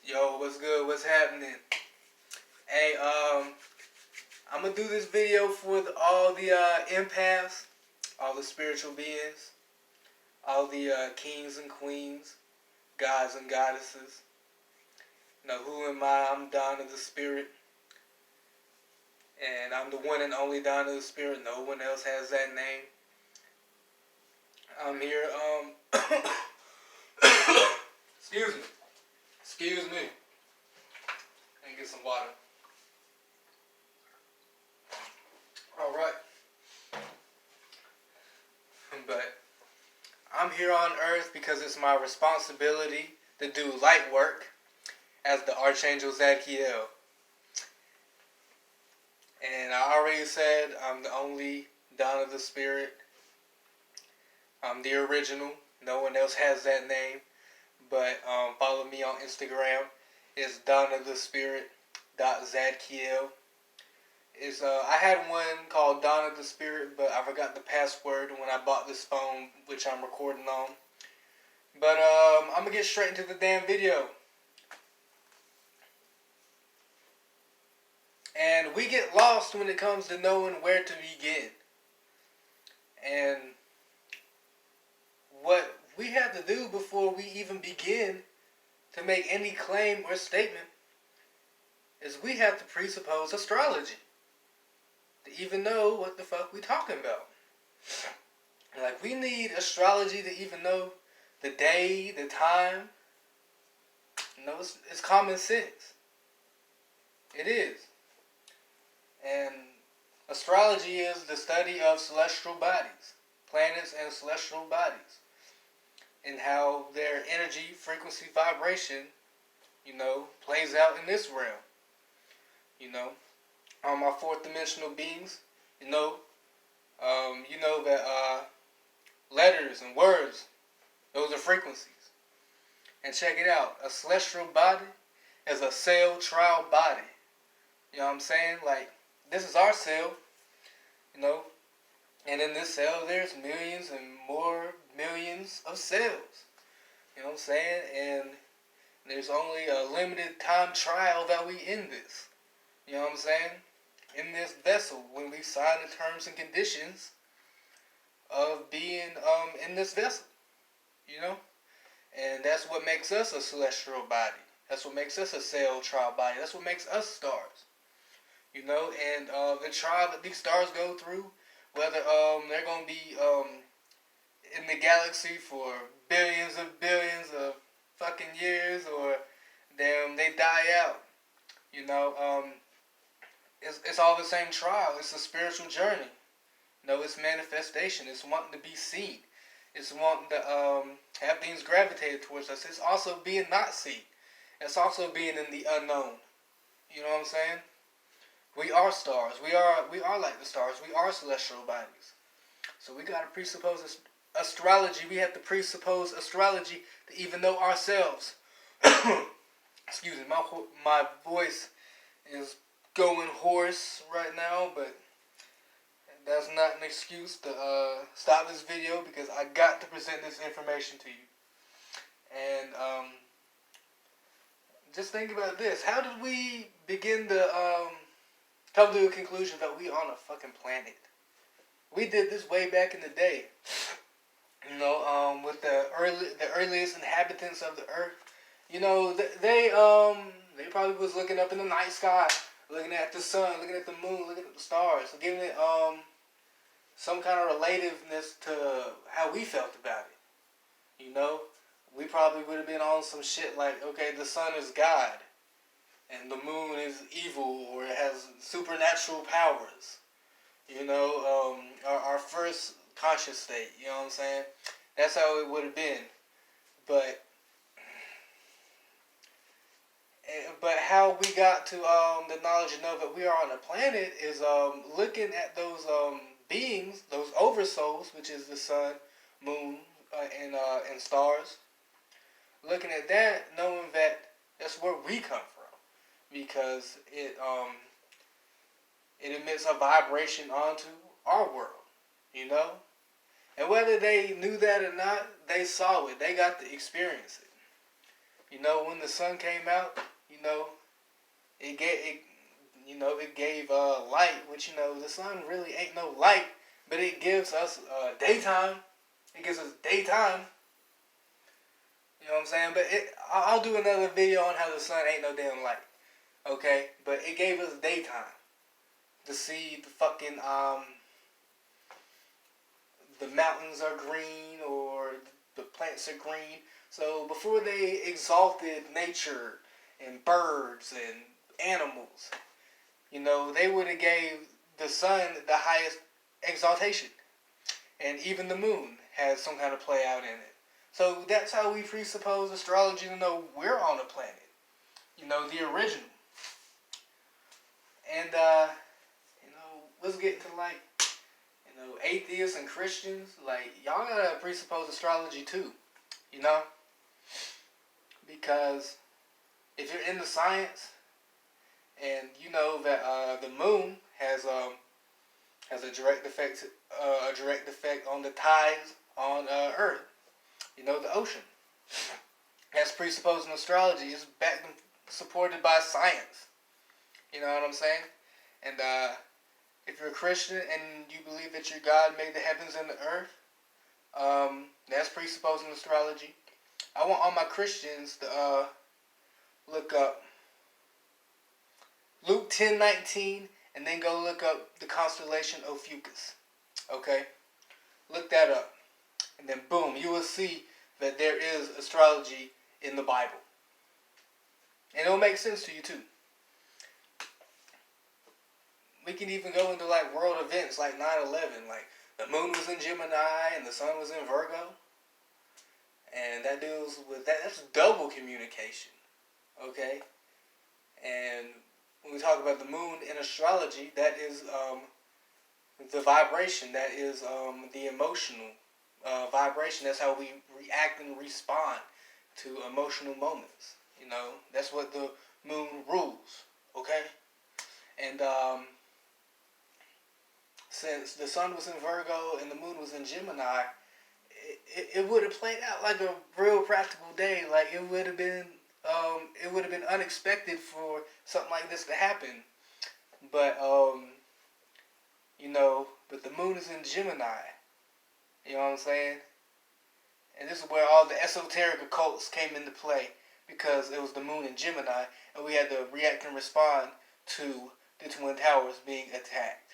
Yo, what's good? What's happening? Hey, I'm gonna do this video for all the empaths, all the spiritual beings, all the kings and queens, gods and goddesses. Now, who am I? I'm Don of the Spirit, and I'm the one and only Don of the Spirit. No one else has that name. I'm here. Excuse me. Excuse me. And get some water. All right. But I'm here on Earth because it's my responsibility to do light work as the Archangel Zadkiel. And I already said I'm the only Don of the Spirit. I'm the original. No one else has that name. But follow me on Instagram. It's Don of the Spirit .Zadkiel. I had one called Don of the Spirit, but I forgot the password when I bought this phone, which I'm recording on. But I'm gonna get straight into the damn video. And we get lost when it comes to knowing where to begin. And what we have to do before we even begin to make any claim or statement is we have to presuppose astrology to even know what the fuck we talking about. Like, we need astrology to even know the day, the time. You know, it's common sense. It is. And astrology is the study of celestial bodies, planets and celestial bodies, and how their energy, frequency, vibration, plays out in this realm. On my fourth dimensional beings, you know that letters and words, those are frequencies. And check it out, a celestial body is a cell trial body. You know what I'm saying? Like, this is our cell, and in this cell there's millions and more millions of cells. You know what I'm saying? And there's only a limited time trial that we in this. You know what I'm saying? In this vessel, when we sign the terms and conditions of being in this vessel. And that's what makes us a celestial body. That's what makes us a cell trial body. That's what makes us stars. And the trial that these stars go through, whether they're going to be in the galaxy for billions of fucking years, or damn, they die out. It's all the same trial. It's a spiritual journey. It's manifestation. It's wanting to be seen. It's wanting to have things gravitated towards us. It's also being not seen. It's also being in the unknown. You know what I'm saying? We are stars. We are like the stars. We are celestial bodies. So we gotta presuppose astrology. We have to presuppose astrology to even know ourselves. Excuse me, my voice is going hoarse right now, but that's not an excuse to stop this video, because I got to present this information to you. And just think about this. How did we begin to come to a conclusion that we on a fucking planet? We did this way back in the day. With the earliest inhabitants of the earth. They probably was looking up in the night sky, looking at the sun, looking at the moon, looking at the stars, giving it some kind of relativeness to how we felt about it. We probably would have been on some shit like, okay, the sun is God, and the moon is evil, or it has supernatural powers. Our first conscious state. You know what I'm saying? That's how it would have been. But how we got to the knowledge and know that we are on a planet is looking at those beings, those oversouls, which is the sun, moon, and stars. Looking at that, knowing that that's where we come from, because it emits a vibration onto our world. And whether they knew that or not, they saw it. They got to experience it. You know, when the sun came out, you know, it gave light, which, you know, the sun really ain't no light, but it gives us daytime. It gives us daytime. You know what I'm saying? But I'll do another video on how the sun ain't no damn light. Okay? But it gave us daytime to see the fucking the mountains are green or the plants are green. So before they exalted nature and birds and animals, you know, they would have gave the sun the highest exaltation. And even the moon has some kind of play out in it. So that's how we presuppose astrology to know we're on a planet. You know, the original. And, you know, let's get into, like, you know, atheists and Christians. Like, y'all gotta presuppose astrology too. You know? Because if you're into science and you know that the moon has a direct effect on the tides on Earth. You know, the ocean. That's presupposing astrology. It's backed and supported by science. You know what I'm saying? And if you're a Christian and you believe that your God made the heavens and the earth, that's presupposing astrology. I want all my Christians to look up Luke 10:19 and then go look up the constellation Ophiuchus. Okay? Look that up. And then boom, you will see that there is astrology in the Bible. And it'll make sense to you too. We can even go into like world events like 9/11. Like the moon was in Gemini and the sun was in Virgo. And that deals with that. That's double communication. Okay? And when we talk about the moon in astrology, that is the vibration. That is the emotional vibration. That's how we react and respond to emotional moments. You know, that's what the moon rules. Okay? And since the sun was in Virgo and the moon was in Gemini, it would have played out like a real practical day. Like it would have been unexpected for something like this to happen. But you know, but the moon is in Gemini. You know what I'm saying? And this is where all the esoteric occults came into play, because it was the moon in Gemini, and we had to react and respond to the Twin Towers being attacked.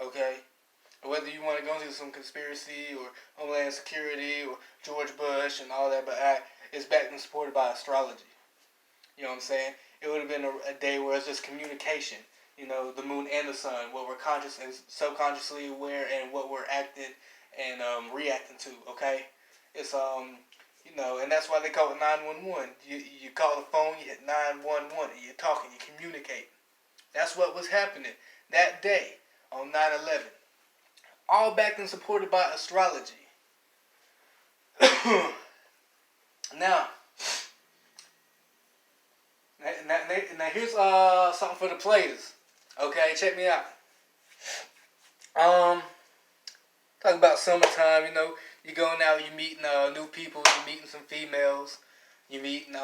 Okay? Whether you want to go into some conspiracy or Homeland Security or George Bush and all that, but it's backed and supported by astrology. You know what I'm saying? It would have been a day where it's just communication. You know, the moon and the sun, what we're conscious and subconsciously aware, and what we're acting and reacting to. Okay, it's you know, and that's why they call it 911. You call the phone, you hit 911, and you're talking, you communicate. That's what was happening that day on 9/11. All backed and supported by astrology. Now here's something for the players. Okay, check me out. Talk about summertime. You know, you're going out, you're meeting new people, you're meeting some females, you're meeting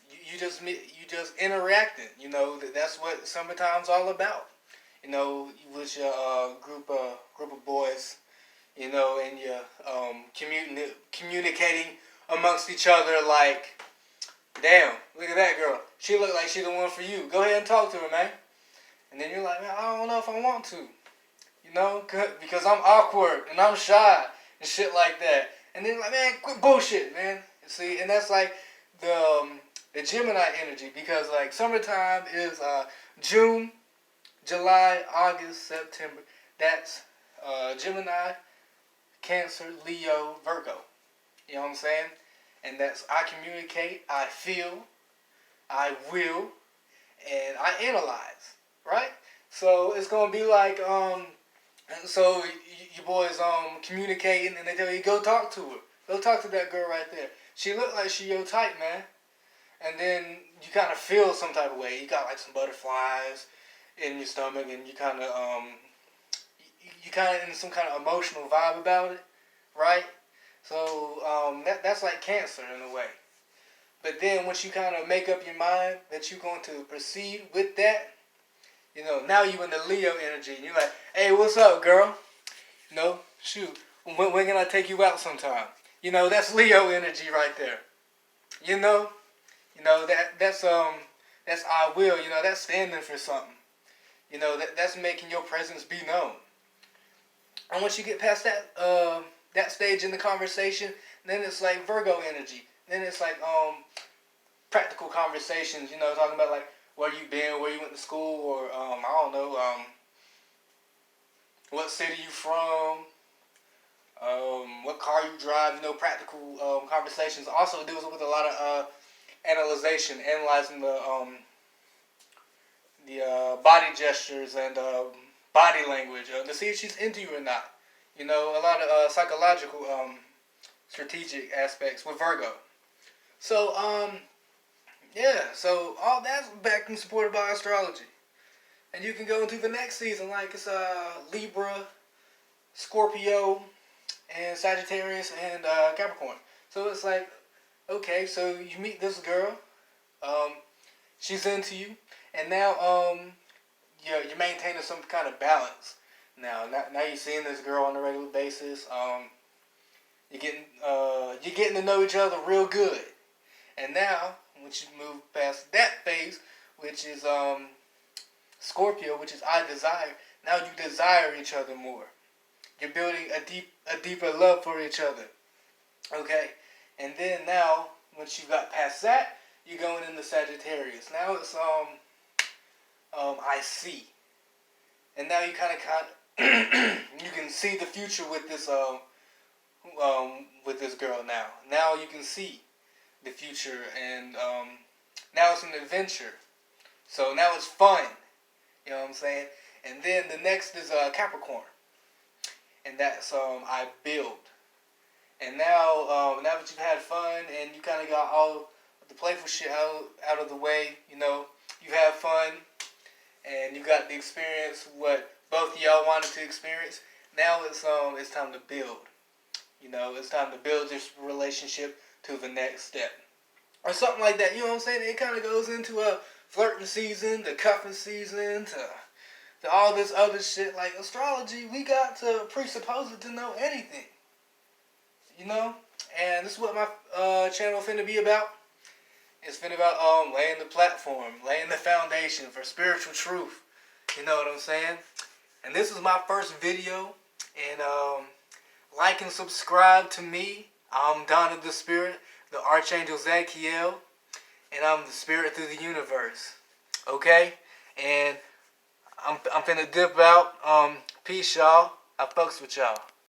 you just interacting. You know, that's what summertime's all about. You know, with your group of boys, you know, and you're communicating amongst each other like, damn, look at that girl. She look like she the one for you. Go ahead and talk to her, man. And then you're like, man, I don't know if I want to. You know, because I'm awkward and I'm shy and shit like that. And then you're like, man, quit bullshit, man. See, and that's like the Gemini energy, because like summertime is June, July, August, September. That's Gemini, Cancer, Leo, Virgo. You know what I'm saying? And that's I communicate, I feel, I will, and I analyze. Right? So it's gonna be like so your boys communicating, and they tell you go talk to her. Go talk to that girl right there. She look like she your type, man. And then you kind of feel some type of way. You got like some butterflies in your stomach, and you kind of you kind of in some kind of emotional vibe about it, right? So that's like Cancer in a way. But then once you kind of make up your mind that you're going to proceed with that, now you in the Leo energy. And you're like, hey, what's up, girl? Shoot, when can I take you out sometime? That's Leo energy right there. You know, that's I will. That's standing for something. That's making your presence be known. And once you get past that stage in the conversation, then it's like Virgo energy. Then it's like practical conversations. Talking about like where you been, where you went to school, or I don't know, what city you from, what car you drive. Practical conversations. Also deals with a lot of analyzing the body gestures and body language to see if she's into you or not. A lot of psychological strategic aspects with Virgo. So yeah, so all that's backed and supported by astrology. And you can go into the next season like it's Libra, Scorpio, and Sagittarius and Capricorn. So it's like, okay, so you meet this girl, she's into you, and now you're maintaining some kind of balance. Now you're seeing this girl on a regular basis. You're getting to know each other real good. And now, once you move past that phase, which is Scorpio, which is I desire. Now you desire each other more. You're building a deeper love for each other. Okay, and then now once you got past that, you're going into Sagittarius. Now it's I see, and now you kind of you can see the future with this girl now. Now you can see the future, and now it's an adventure. So now it's fun. You know what I'm saying? And then the next is Capricorn, and that's I build. And now that you've had fun and you kind of got all the playful shit out of the way, you have fun and you got the experience what both of y'all wanted to experience. Now it's time to build. It's time to build this relationship to the next step or something like that. You know what I'm saying? It kind of goes into a flirting season, the cuffing season, to all this other shit. Like astrology, we got to presuppose it to know anything. And this is what my channel finna be about. It's finna about laying the platform, laying the foundation for spiritual truth. You know what I'm saying? And this is my first video. And like and subscribe to me. I'm Donna the Spirit, the Archangel Zadkiel, and I'm the spirit through the universe. Okay? And I'm finna dip out. Peace, y'all. I fucks with y'all.